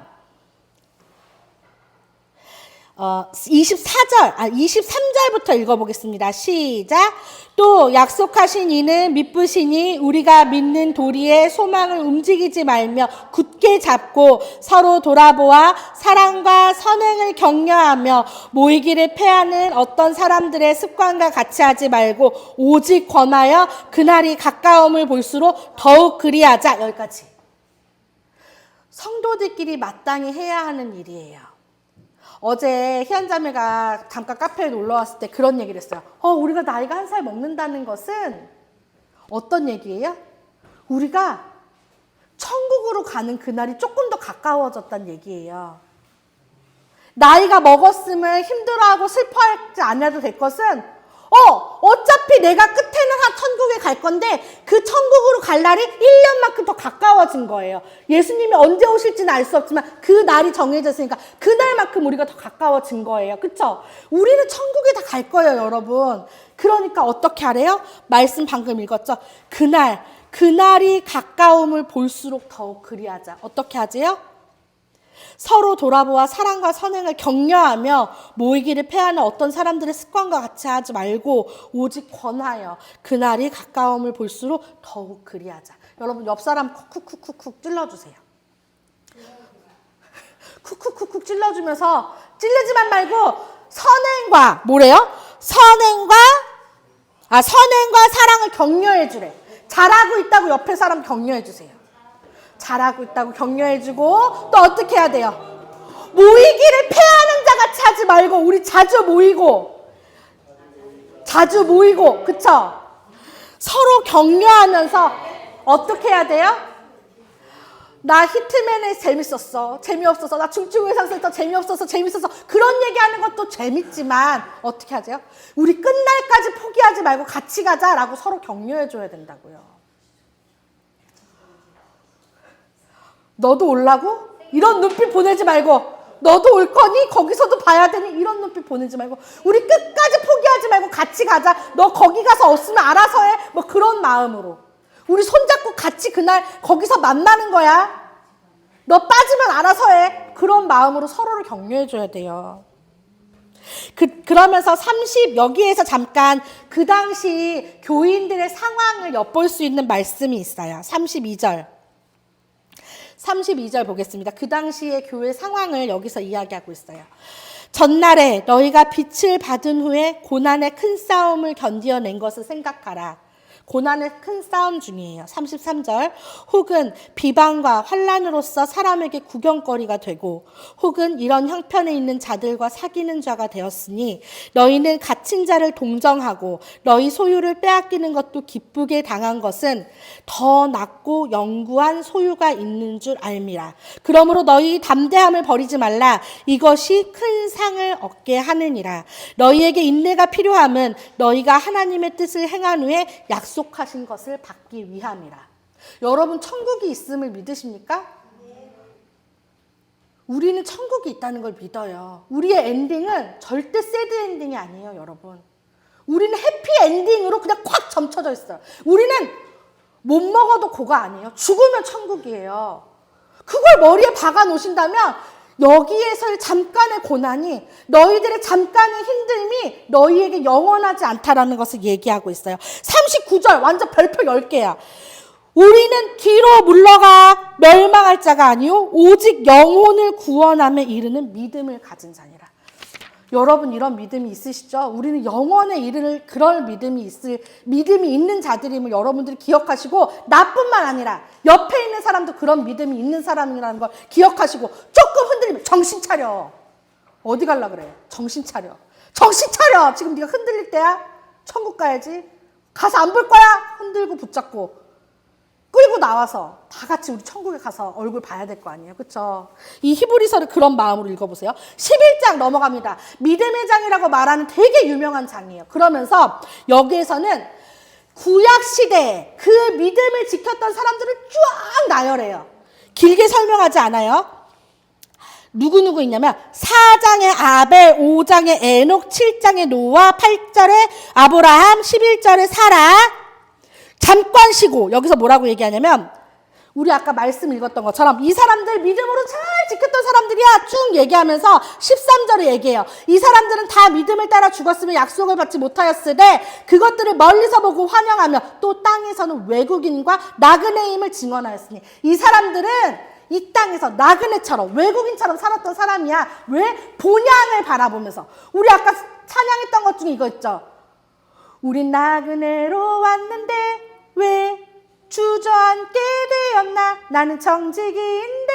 23절부터 읽어보겠습니다. 시작. 또 약속하신 이는 미쁘시니 우리가 믿는 도리에 소망을 움직이지 말며 굳게 잡고 서로 돌아보아 사랑과 선행을 격려하며 모이기를 패하는 어떤 사람들의 습관과 같이 하지 말고 오직 권하여 그날이 가까움을 볼수록 더욱 그리하자. 여기까지. 성도들끼리 마땅히 해야 하는 일이에요. 어제 희연자매가 잠깐 카페에 놀러 왔을 때 그런 얘기를 했어요. 우리가 나이가 한 살 먹는다는 것은 어떤 얘기예요? 우리가 천국으로 가는 그날이 조금 더 가까워졌다는 얘기예요. 나이가 먹었음을 힘들어하고 슬퍼하지 않아도 될 것은 어차피 내가 끝에는 천국에 갈 건데 그 천국으로 갈 날이 1년만큼 더 가까워진 거예요. 예수님이 언제 오실지는 알 수 없지만 그 날이 정해져 있으니까 그날만큼 우리가 더 가까워진 거예요. 그쵸? 우리는 천국에 다 갈 거예요, 여러분. 그러니까 어떻게 하래요? 말씀 방금 읽었죠? 그날이 가까움을 볼수록 더욱 그리하자. 어떻게 하지요? 서로 돌아보아 사랑과 선행을 격려하며 모이기를 패하는 어떤 사람들의 습관과 같이 하지 말고 오직 권하여 그날이 가까움을 볼수록 더욱 그리하자. 여러분 옆 사람 쿡쿡쿡쿡 찔러주세요. 쿡쿡쿡쿡 찔러주면서 찔르지만 말고 선행과 뭐래요? 선행과 사랑을 격려해 주래. 잘하고 있다고 옆에 사람 격려해 주세요. 잘하고 있다고 격려해주고 또 어떻게 해야 돼요? 모이기를 패하는 자 같이 하지 말고 우리 자주 모이고 그쵸? 서로 격려하면서 어떻게 해야 돼요? 나 히트맨에 재밌었어. 재미없어서. 나 중증외상센터 재미없어서 재밌어서. 그런 얘기하는 것도 재밌지만 어떻게 하죠? 우리 끝날까지 포기하지 말고 같이 가자라고 서로 격려해줘야 된다고요. 너도 올라고? 이런 눈빛 보내지 말고 너도 올 거니? 거기서도 봐야 되니? 이런 눈빛 보내지 말고 우리 끝까지 포기하지 말고 같이 가자. 너 거기 가서 없으면 알아서 해. 뭐 그런 마음으로 우리 손잡고 같이 그날 거기서 만나는 거야. 너 빠지면 알아서 해. 그런 마음으로 서로를 격려해 줘야 돼요. 그러면서 여기에서 잠깐 그 당시 교인들의 상황을 엿볼 수 있는 말씀이 있어요. 32절 보겠습니다. 그 당시의 교회 상황을 여기서 이야기하고 있어요. 전날에 너희가 빛을 받은 후에 고난의 큰 싸움을 견디어낸 것을 생각하라. 고난의 큰 싸움 중이에요. 33절. 혹은 비방과 환난으로서 사람에게 구경거리가 되고 혹은 이런 형편에 있는 자들과 사귀는 자가 되었으니 너희는 갇힌 자를 동정하고 너희 소유를 빼앗기는 것도 기쁘게 당한 것은 더 낫고 영구한 소유가 있는 줄 알미라. 그러므로 너희 담대함을 버리지 말라. 이것이 큰 상을 얻게 하느니라. 너희에게 인내가 필요함은 너희가 하나님의 뜻을 행한 후에 약속하신 것을 받기 위함이라. 여러분 천국이 있음을 믿으십니까? 우리는 천국이 있다는 걸 믿어요. 우리의 엔딩은 절대 새드 엔딩이 아니에요, 여러분. 우리는 해피 엔딩으로 그냥 콱 점쳐져 있어요. 우리는 못 먹어도 고가 아니에요. 죽으면 천국이에요. 그걸 머리에 박아 놓으신다면 여기에서의 잠깐의 고난이 너희들의 잠깐의 힘듦이 너희에게 영원하지 않다라는 것을 얘기하고 있어요. 39절 완전 별표 10개야. 우리는 뒤로 물러가 멸망할 자가 아니요 오직 영혼을 구원함에 이르는 믿음을 가진 자니라. 여러분 이런 믿음이 있으시죠? 우리는 영원에 이르는 그런 믿음이 있는 자들임을 여러분들이 기억하시고 나뿐만 아니라 옆에 있는 사람도 그런 믿음이 있는 사람이라는 걸 기억하시고 조금 흔들리면 정신 차려. 어디 갈라 그래? 정신 차려. 정신 차려. 지금 네가 흔들릴 때야? 천국 가야지. 가서 안 볼 거야? 흔들고 붙잡고 끌고 나와서 다 같이 우리 천국에 가서 얼굴 봐야 될 거 아니에요. 그렇죠? 이 히브리서를 그런 마음으로 읽어보세요. 11장 넘어갑니다. 믿음의 장이라고 말하는 되게 유명한 장이에요. 그러면서 여기에서는 구약시대에 그 믿음을 지켰던 사람들을 쫙 나열해요. 길게 설명하지 않아요. 누구 있냐면 4장에 아벨, 5장에 에녹, 7장에 노아, 8절에 아브라함, 11절에 사라. 잠깐 쉬고 여기서 뭐라고 얘기하냐면 우리 아까 말씀 읽었던 것처럼 이 사람들 믿음으로 잘 지켰던 사람들이야 쭉 얘기하면서 13절에 얘기해요. 이 사람들은 다 믿음을 따라 죽었으면 약속을 받지 못하였으되 그것들을 멀리서 보고 환영하며 또 땅에서는 외국인과 나그네임을 증언하였으니 이 사람들은 이 땅에서 나그네처럼 외국인처럼 살았던 사람이야. 왜? 본향을 바라보면서. 우리 아까 찬양했던 것 중에 이거 있죠. 우린 나그네로 왔는데 왜 주저앉게 되었나? 나는 청지기인데.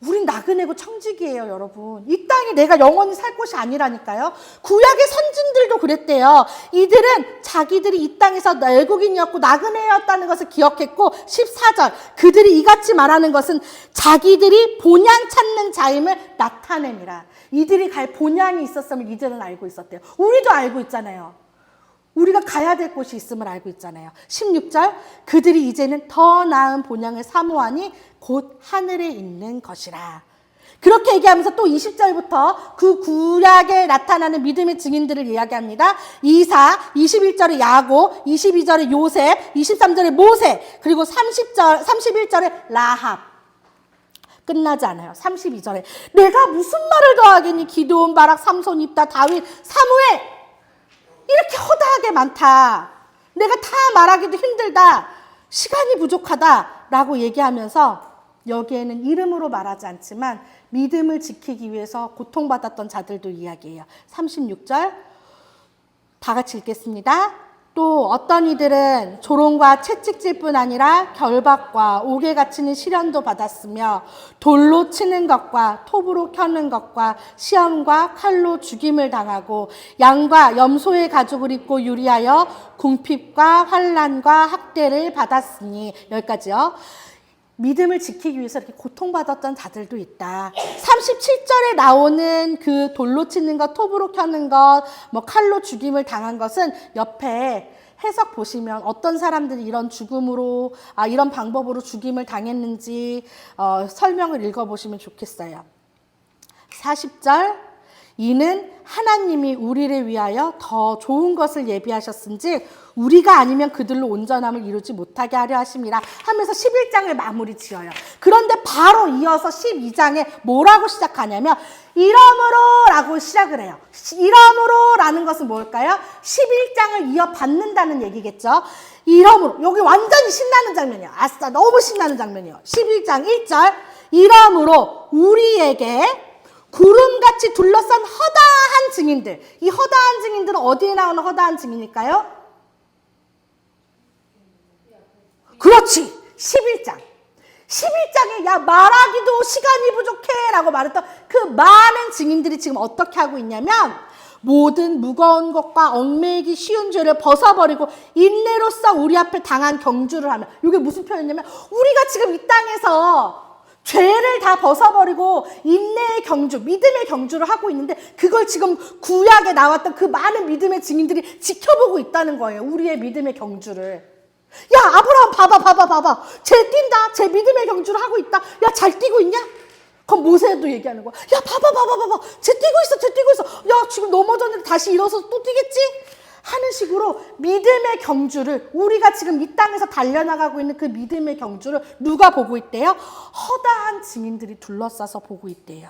우린 나그네고 청지기예요, 여러분. 이 땅이 내가 영원히 살 곳이 아니라니까요. 구약의 선진들도 그랬대요. 이들은 자기들이 이 땅에서 외국인이었고 나그네였다는 것을 기억했고 14절 그들이 이같이 말하는 것은 자기들이 본향 찾는 자임을 나타냅니다. 이들이 갈 본향이 있었으면 이들은 알고 있었대요. 우리도 알고 있잖아요. 우리가 가야 될 곳이 있음을 알고 있잖아요. 16절 그들이 이제는 더 나은 본향을 사모하니 곧 하늘에 있는 것이라. 그렇게 얘기하면서 또 20절부터 그 구약에 나타나는 믿음의 증인들을 이야기합니다. 이사, 21절에 야곱, 22절에 요셉, 23절에 모세, 그리고 31절에 라합. 끝나지 않아요. 32절에 내가 무슨 말을 더하겠니? 기드온, 바락, 삼손, 입다, 다윗, 사무엘 이렇게 허다하게 많다. 내가 다 말하기도 힘들다. 시간이 부족하다. 라고 얘기하면서 여기에는 이름으로 말하지 않지만 믿음을 지키기 위해서 고통받았던 자들도 이야기해요. 36절 다 같이 읽겠습니다. 또 어떤 이들은 조롱과 채찍질 뿐 아니라 결박과 옥에 갇히는 시련도 받았으며 돌로 치는 것과 톱으로 켜는 것과 시험과 칼로 죽임을 당하고 양과 염소의 가죽을 입고 유리하여 궁핍과 환난과 학대를 받았으니. 여기까지요. 믿음을 지키기 위해서 이렇게 고통받았던 자들도 있다. 37절에 나오는 그 돌로 치는 것, 톱으로 켜는 것, 뭐 칼로 죽임을 당한 것은 옆에 해석 보시면 어떤 사람들이 이런 죽음으로, 이런 방법으로 죽임을 당했는지 설명을 읽어보시면 좋겠어요. 40절 이는 하나님이 우리를 위하여 더 좋은 것을 예비하셨은지 우리가 아니면 그들로 온전함을 이루지 못하게 하려 하심이라 하면서 11장을 마무리 지어요. 그런데 바로 이어서 12장에 뭐라고 시작하냐면 이러므로 라고 시작을 해요. 이러므로 라는 것은 뭘까요? 11장을 이어받는다는 얘기겠죠. 이러므로 여기 완전히 신나는 장면이에요. 아싸 너무 신나는 장면이에요. 11장 1절 이러므로 우리에게 구름같이 둘러싼 허다한 증인들. 이 허다한 증인들은 어디에 나오는 허다한 증인일까요? 그렇지. 11장. 11장에 야 말하기도 시간이 부족해 라고 말했던 그 많은 증인들이 지금 어떻게 하고 있냐면 모든 무거운 것과 얽매이기 쉬운 죄를 벗어버리고 인내로써 우리 앞에 당한 경주를 하면 이게 무슨 표현이냐면 우리가 지금 이 땅에서 죄를 다 벗어버리고 인내의 경주, 믿음의 경주를 하고 있는데 그걸 지금 구약에 나왔던 그 많은 믿음의 증인들이 지켜보고 있다는 거예요. 우리의 믿음의 경주를. 야 아브라함 봐봐. 쟤 뛴다. 쟤 믿음의 경주를 하고 있다. 야 잘 뛰고 있냐? 그럼 모세도 얘기하는 거야. 야 봐봐. 쟤 뛰고 있어. 야 지금 넘어졌는데 다시 일어서서 또 뛰겠지? 하는 식으로 믿음의 경주를 우리가 지금 이 땅에서 달려나가고 있는 그 믿음의 경주를 누가 보고 있대요? 허다한 증인들이 둘러싸서 보고 있대요.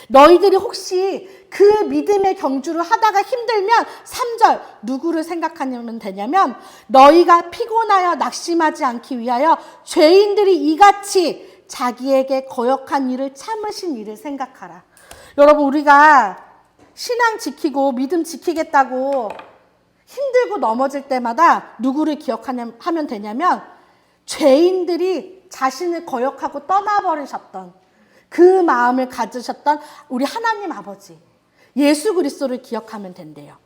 너희들이 혹시 그 믿음의 경주를 하다가 힘들면 3절 누구를 생각하면 되냐면 너희가 피곤하여 낙심하지 않기 위하여 죄인들이 이같이 자기에게 거역한 일을 참으신 일을 생각하라. 여러분 우리가 신앙 지키고 믿음 지키겠다고 힘들고 넘어질 때마다 누구를 기억하면 되냐면 죄인들이 자신을 거역하고 떠나버리셨던 그 마음을 가지셨던 우리 하나님 아버지 예수 그리스도를 기억하면 된대요.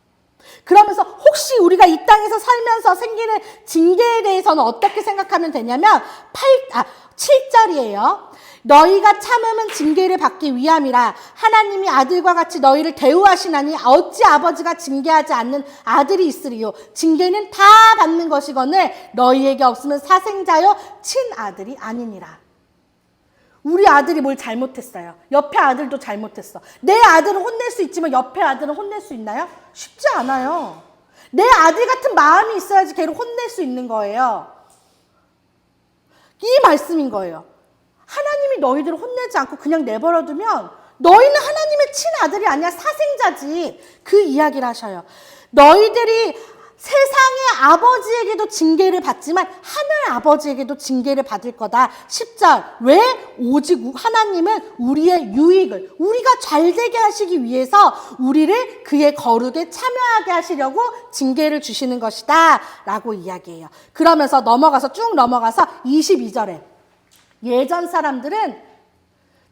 그러면서 혹시 우리가 이 땅에서 살면서 생기는 징계에 대해서는 어떻게 생각하면 되냐면 7절이에요. 너희가 참음은 징계를 받기 위함이라. 하나님이 아들과 같이 너희를 대우하시나니 어찌 아버지가 징계하지 않는 아들이 있으리요. 징계는 다 받는 것이거늘 너희에게 없으면 사생자여 친아들이 아니니라. 우리 아들이 뭘 잘못했어요? 옆에 아들도 잘못했어. 내 아들은 혼낼 수 있지만 옆에 아들은 혼낼 수 있나요? 쉽지 않아요. 내 아들 같은 마음이 있어야지 걔를 혼낼 수 있는 거예요. 이 말씀인 거예요. 하나님이 너희들을 혼내지 않고 그냥 내버려두면 너희는 하나님의 친아들이 아니야. 사생자지. 그 이야기를 하셔요. 너희들이 세상의 아버지에게도 징계를 받지만 하늘 아버지에게도 징계를 받을 거다. 10절. 왜? 오직 하나님은 우리의 유익을, 우리가 잘되게 하시기 위해서 우리를 그의 거룩에 참여하게 하시려고 징계를 주시는 것이다 라고 이야기해요. 그러면서 쭉 넘어가서 22절에 예전 사람들은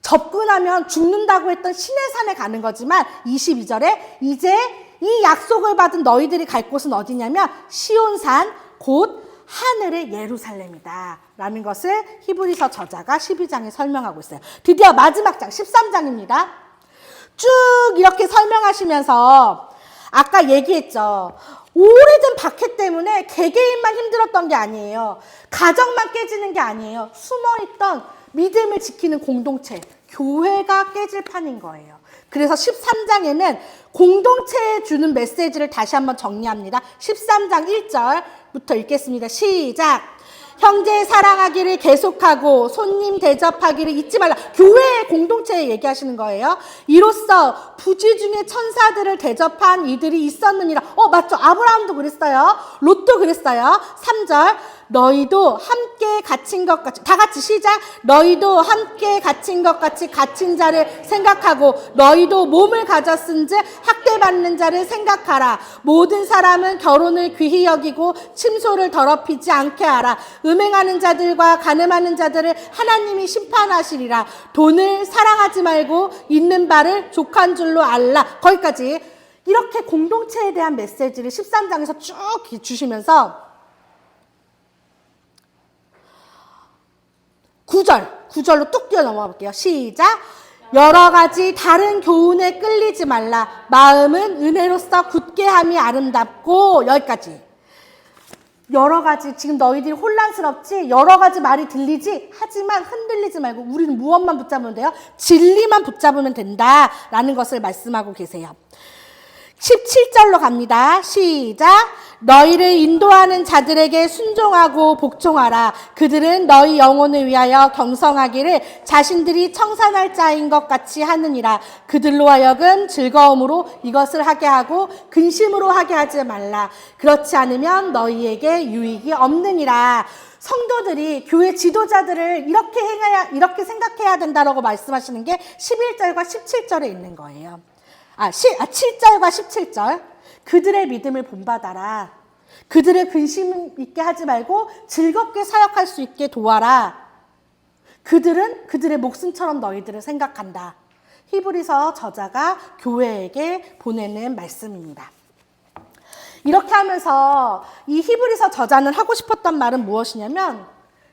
접근하면 죽는다고 했던 신의 산에 가는 거지만 22절에 이제 이 약속을 받은 너희들이 갈 곳은 어디냐면 시온산 곧 하늘의 예루살렘이다 라는 것을 히브리서 저자가 12장에 설명하고 있어요. 드디어 마지막 장 13장입니다. 쭉 이렇게 설명하시면서 아까 얘기했죠. 오래된 박해 때문에 개개인만 힘들었던 게 아니에요. 가정만 깨지는 게 아니에요. 숨어있던 믿음을 지키는 공동체, 교회가 깨질 판인 거예요. 그래서 13장에는 공동체에 주는 메시지를 다시 한번 정리합니다. 13장 1절부터 읽겠습니다. 시작! 형제 사랑하기를 계속하고 손님 대접하기를 잊지 말라. 교회의 공동체에 얘기하시는 거예요. 이로써 부지 중에 천사들을 대접한 이들이 있었느니라. 맞죠. 아브라함도 그랬어요. 롯도 그랬어요. 3절. 너희도 함께 갇힌 것 같이, 다 같이 시작. 너희도 함께 갇힌 것 같이 갇힌 자를 생각하고 너희도 몸을 가졌은즉 학대받는 자를 생각하라. 모든 사람은 결혼을 귀히 여기고 침소를 더럽히지 않게 하라. 음행하는 자들과 간음하는 자들을 하나님이 심판하시리라. 돈을 사랑하지 말고 있는 바를 족한 줄로 알라. 거기까지 이렇게 공동체에 대한 메시지를 13장에서 쭉 주시면서 9절로 뚝 뛰어 넘어가 볼게요. 시작! 여러 가지 다른 교훈에 끌리지 말라. 마음은 은혜로서 굳게 함이 아름답고. 여기까지. 여러 가지, 지금 너희들이 혼란스럽지? 여러 가지 말이 들리지? 하지만 흔들리지 말고 우리는 무엇만 붙잡으면 돼요? 진리만 붙잡으면 된다라는 것을 말씀하고 계세요. 17절로 갑니다. 시작! 너희를 인도하는 자들에게 순종하고 복종하라. 그들은 너희 영혼을 위하여 경성하기를 자신들이 청산할 자인 것 같이 하느니라. 그들로 하여금 즐거움으로 이것을 하게 하고 근심으로 하게 하지 말라. 그렇지 않으면 너희에게 유익이 없느니라. 성도들이 교회 지도자들을 이렇게 생각해야 된다라고 말씀하시는 게 11절과 17절에 있는 거예요. 7절과 17절. 그들의 믿음을 본받아라. 그들의 근심 있게 하지 말고 즐겁게 사역할 수 있게 도와라. 그들은 그들의 목숨처럼 너희들을 생각한다. 히브리서 저자가 교회에게 보내는 말씀입니다. 이렇게 하면서 이 히브리서 저자는 하고 싶었던 말은 무엇이냐면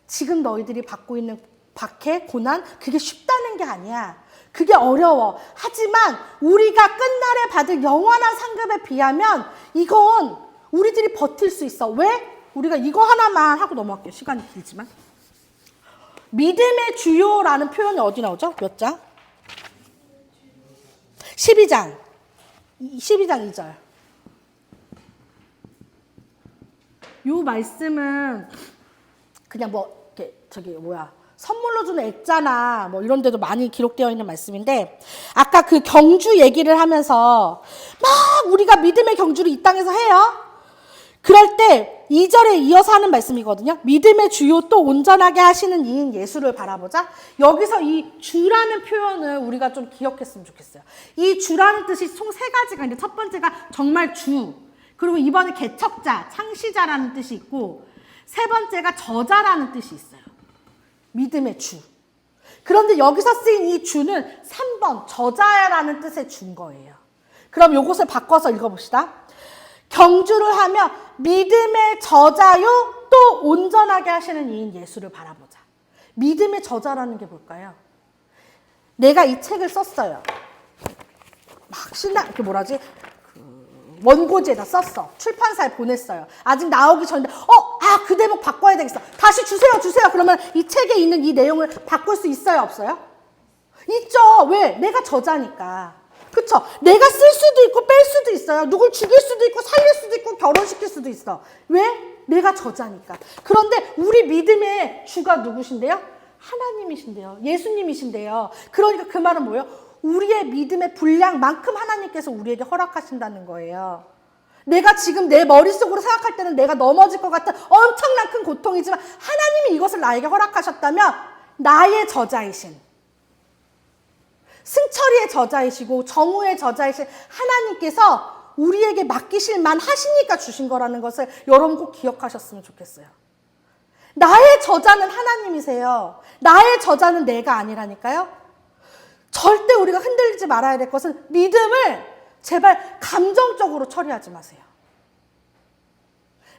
지금 너희들이 받고 있는 박해, 고난, 그게 쉽다는 게 아니야. 그게 어려워. 하지만 우리가 끝날에 받을 영원한 상급에 비하면 이건 우리들이 버틸 수 있어. 왜? 우리가 이거 하나만 하고 넘어갈게요. 시간이 길지만. 믿음의 주요라는 표현이 어디 나오죠? 몇 장? 12장 2절. 이 말씀은 그냥 선물로 주는 액자나 이런 데도 많이 기록되어 있는 말씀인데 아까 그 경주 얘기를 하면서 막 우리가 믿음의 경주를 이 땅에서 해요. 그럴 때 2절에 이어서 하는 말씀이거든요. 믿음의 주요 또 온전하게 하시는 이인 예수를 바라보자. 여기서 이 주라는 표현을 우리가 좀 기억했으면 좋겠어요. 이 주라는 뜻이 총 3가지가 있는데 첫 번째가 정말 주, 그리고 이번에 개척자, 창시자라는 뜻이 있고 세 번째가 저자라는 뜻이 있어요. 믿음의 주. 그런데 여기서 쓰인 이 주는 3번 저자라는 뜻의 주인 거예요. 그럼 이것을 바꿔서 읽어봅시다. 경주를 하며 믿음의 저자요 또 온전하게 하시는 이인 예수를 바라보자. 믿음의 저자라는 게 뭘까요? 내가 이 책을 썼어요. 막 이렇게 뭐라지? 원고지에다 썼어. 출판사에 보냈어요. 아직 나오기 전인데, 그 대목 바꿔야 되겠어. 다시 주세요. 그러면 이 책에 있는 이 내용을 바꿀 수 있어요, 없어요? 있죠. 왜? 내가 저자니까. 그쵸? 내가 쓸 수도 있고 뺄 수도 있어요. 누굴 죽일 수도 있고 살릴 수도 있고 결혼시킬 수도 있어. 왜? 내가 저자니까. 그런데 우리 믿음의 주가 누구신데요? 하나님이신데요. 예수님이신데요. 그러니까 그 말은 뭐예요? 우리의 믿음의 분량만큼 하나님께서 우리에게 허락하신다는 거예요. 내가 지금 내 머릿속으로 생각할 때는 내가 넘어질 것 같은 엄청난 큰 고통이지만 하나님이 이것을 나에게 허락하셨다면 나의 저자이신, 승철이의 저자이시고 정우의 저자이신 하나님께서 우리에게 맡기실 만 하시니까 주신 거라는 것을 여러분 꼭 기억하셨으면 좋겠어요. 나의 저자는 하나님이세요. 나의 저자는 내가 아니라니까요. 절대 우리가 흔들리지 말아야 될 것은 믿음을 제발 감정적으로 처리하지 마세요.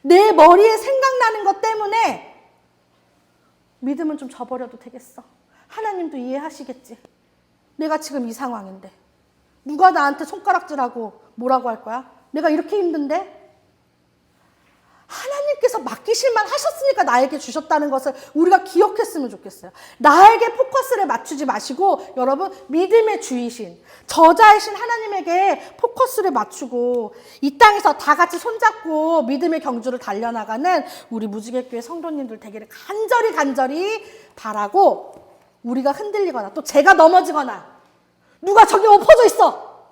내 머리에 생각나는 것 때문에 믿음은 좀 저버려도 되겠어. 하나님도 이해하시겠지. 내가 지금 이 상황인데 누가 나한테 손가락질하고 뭐라고 할 거야? 내가 이렇게 힘든데? 하나님께서 맡기실만 하셨으니까 나에게 주셨다는 것을 우리가 기억했으면 좋겠어요. 나에게 포커스를 맞추지 마시고 여러분 믿음의 주이신 저자이신 하나님에게 포커스를 맞추고 이 땅에서 다 같이 손잡고 믿음의 경주를 달려나가는 우리 무지개교회 성도님들 되기를 간절히 바라고, 우리가 흔들리거나 또 제가 넘어지거나 누가 저기 엎어져 있어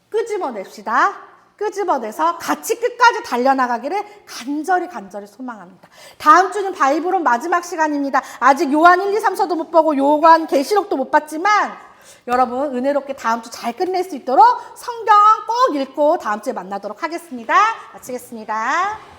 끄집어냅시다. 끄집어내서 같이 끝까지 달려나가기를 간절히 소망합니다. 다음 주는 바이블온 마지막 시간입니다. 아직 요한 1, 2, 3서도 못 보고 요한 계시록도 못 봤지만 여러분 은혜롭게 다음 주 잘 끝낼 수 있도록 성경 꼭 읽고 다음 주에 만나도록 하겠습니다. 마치겠습니다.